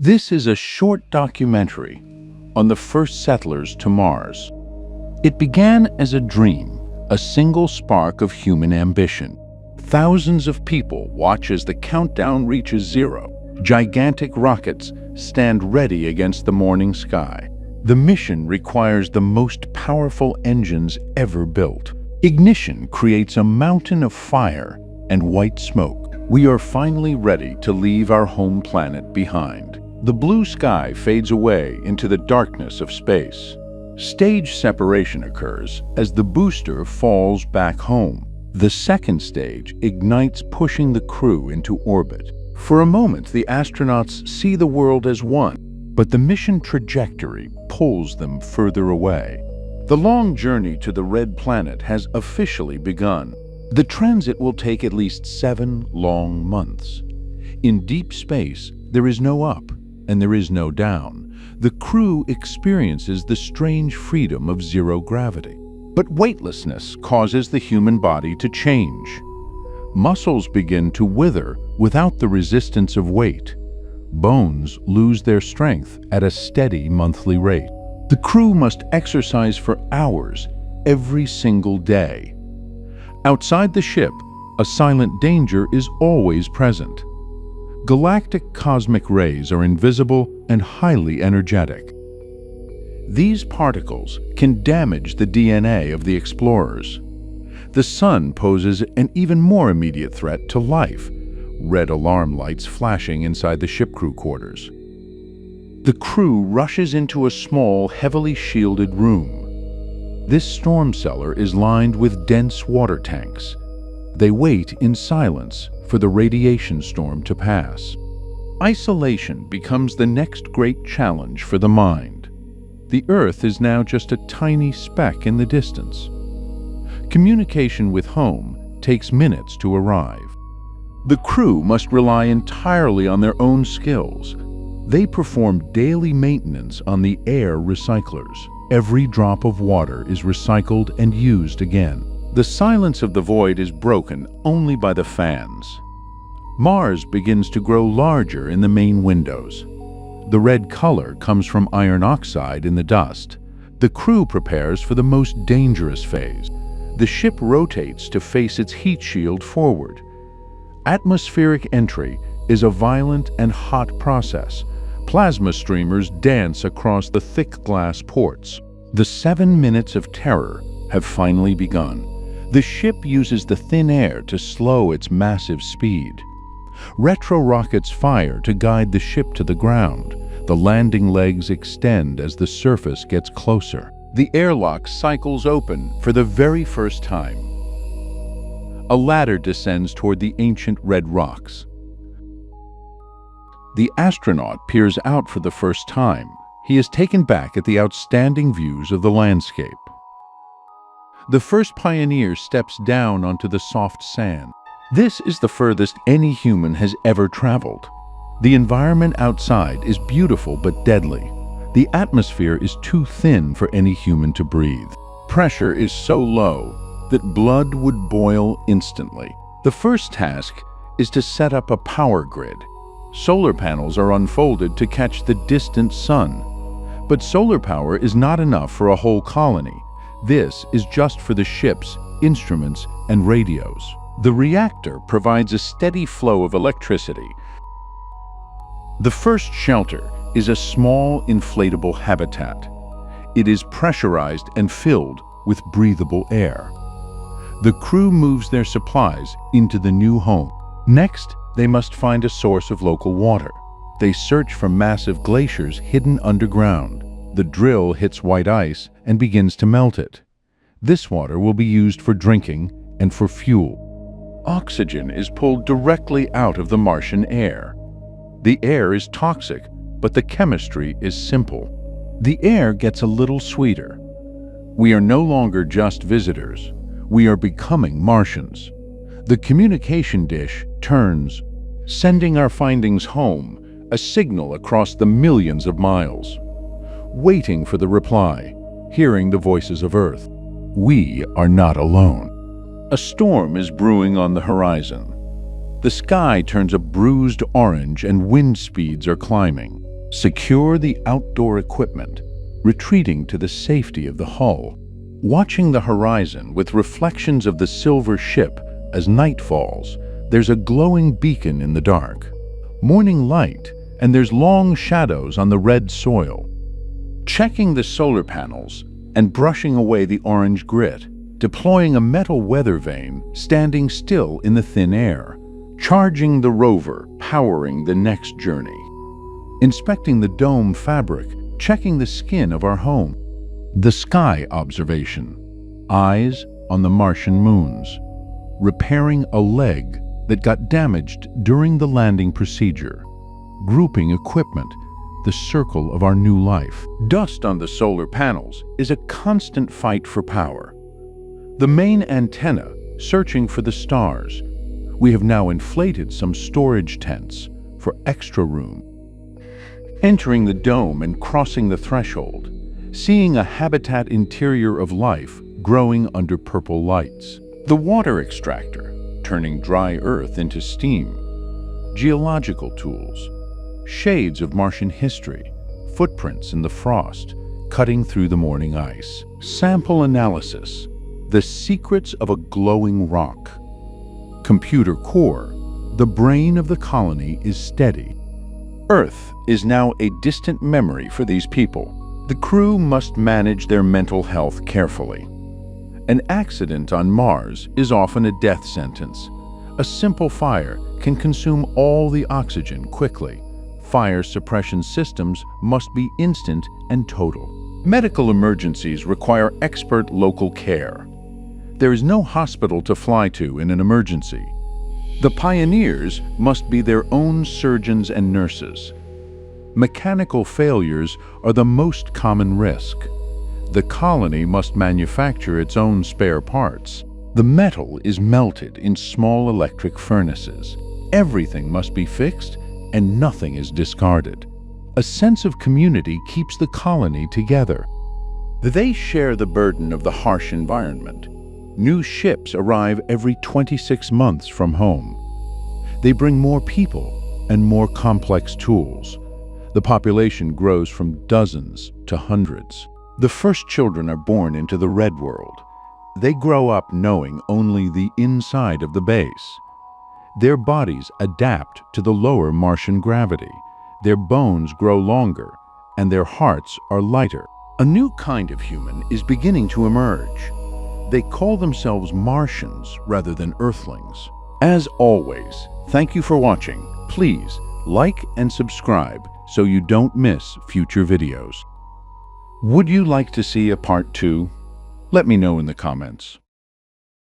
This is a short documentary on the first settlers to Mars. It began as a dream, a single spark of human ambition. Thousands of people watch as the countdown reaches zero. Gigantic rockets stand ready against the morning sky. The mission requires the most powerful engines ever built. Ignition creates a mountain of fire and white smoke. We are finally ready to leave our home planet behind. The blue sky fades away into the darkness of space. Stage separation occurs as the booster falls back home. The second stage ignites, pushing the crew into orbit. For a moment, the astronauts see the world as one, but the mission trajectory pulls them further away. The long journey to the red planet has officially begun. The transit will take at least 7 long months. In deep space, there is no up and there is no down. The crew experiences the strange freedom of zero gravity. But weightlessness causes the human body to change. Muscles begin to wither without the resistance of weight. Bones lose their strength at a steady monthly rate. The crew must exercise for hours every single day. Outside the ship, a silent danger is always present. Galactic cosmic rays are invisible and highly energetic. These particles can damage the DNA of the explorers. The sun poses an even more immediate threat to life, red alarm lights flashing inside the ship crew quarters. The crew rushes into a small, heavily shielded room. This storm cellar is lined with dense water tanks. They wait in silence for the radiation storm to pass. Isolation becomes the next great challenge for the mind. The Earth is now just a tiny speck in the distance. Communication with home takes minutes to arrive. The crew must rely entirely on their own skills. They perform daily maintenance on the air recyclers. Every drop of water is recycled and used again. The silence of the void is broken only by the fans. Mars begins to grow larger in the main windows. The red color comes from iron oxide in the dust. The crew prepares for the most dangerous phase. The ship rotates to face its heat shield forward. Atmospheric entry is a violent and hot process. Plasma streamers dance across the thick glass ports. The 7 minutes of terror have finally begun. The ship uses the thin air to slow its massive speed. Retro rockets fire to guide the ship to the ground. The landing legs extend as the surface gets closer. The airlock cycles open for the very first time. A ladder descends toward the ancient red rocks. The astronaut peers out for the first time. He is taken back at the outstanding views of the landscape. The first pioneer steps down onto the soft sand. This is the furthest any human has ever traveled. The environment outside is beautiful but deadly. The atmosphere is too thin for any human to breathe. Pressure is so low that blood would boil instantly. The first task is to set up a power grid. Solar panels are unfolded to catch the distant sun. But solar power is not enough for a whole colony. This is just for the ships, instruments, and radios. The reactor provides a steady flow of electricity. The first shelter is a small inflatable habitat. It is pressurized and filled with breathable air. The crew moves their supplies into the new home. Next, they must find a source of local water. They search for massive glaciers hidden underground. The drill hits white ice and begins to melt it. This water will be used for drinking and for fuel. Oxygen is pulled directly out of the Martian air. The air is toxic, but the chemistry is simple. The air gets a little sweeter. We are no longer just visitors. We are becoming Martians. The communication dish turns, sending our findings home, a signal across the millions of miles. Waiting for the reply, hearing the voices of Earth. We are not alone. A storm is brewing on the horizon. The sky turns a bruised orange and wind speeds are climbing. Secure the outdoor equipment, retreating to the safety of the hull. Watching the horizon with reflections of the silver ship as night falls, there's a glowing beacon in the dark. Morning light, and there's long shadows on the red soil. Checking the solar panels and brushing away the orange grit, deploying a metal weather vane, standing still in the thin air, charging the rover, powering the next journey. Inspecting the dome fabric, checking the skin of our home. The sky observation, eyes on the Martian moons. Repairing a leg that got damaged during the landing procedure. Grouping equipment, the circle of our new life. Dust on the solar panels is a constant fight for power. The main antenna, searching for the stars. We have now inflated some storage tents for extra room. Entering the dome and crossing the threshold, seeing a habitat interior of life growing under purple lights. The water extractor, turning dry earth into steam. Geological tools, shades of Martian history, footprints in the frost, cutting through the morning ice. Sample analysis, the secrets of a glowing rock. Computer core, the brain of the colony is steady. Earth is now a distant memory for these people. The crew must manage their mental health carefully. An accident on Mars is often a death sentence. A simple fire can consume all the oxygen quickly. Fire suppression systems must be instant and total. Medical emergencies require expert local care. There is no hospital to fly to in an emergency. The pioneers must be their own surgeons and nurses. Mechanical failures are the most common risk. The colony must manufacture its own spare parts. The metal is melted in small electric furnaces. Everything must be fixed and nothing is discarded. A sense of community keeps the colony together. They share the burden of the harsh environment. New ships arrive every 26 months from home. They bring more people and more complex tools. The population grows from dozens to hundreds. The first children are born into the red world. They grow up knowing only the inside of the base. Their bodies adapt to the lower Martian gravity. Their bones grow longer, and their hearts are lighter. A new kind of human is beginning to emerge. They call themselves Martians rather than Earthlings. As always, thank you for watching. Please like and subscribe so you don't miss future videos. Would you like to see a part 2? Let me know in the comments.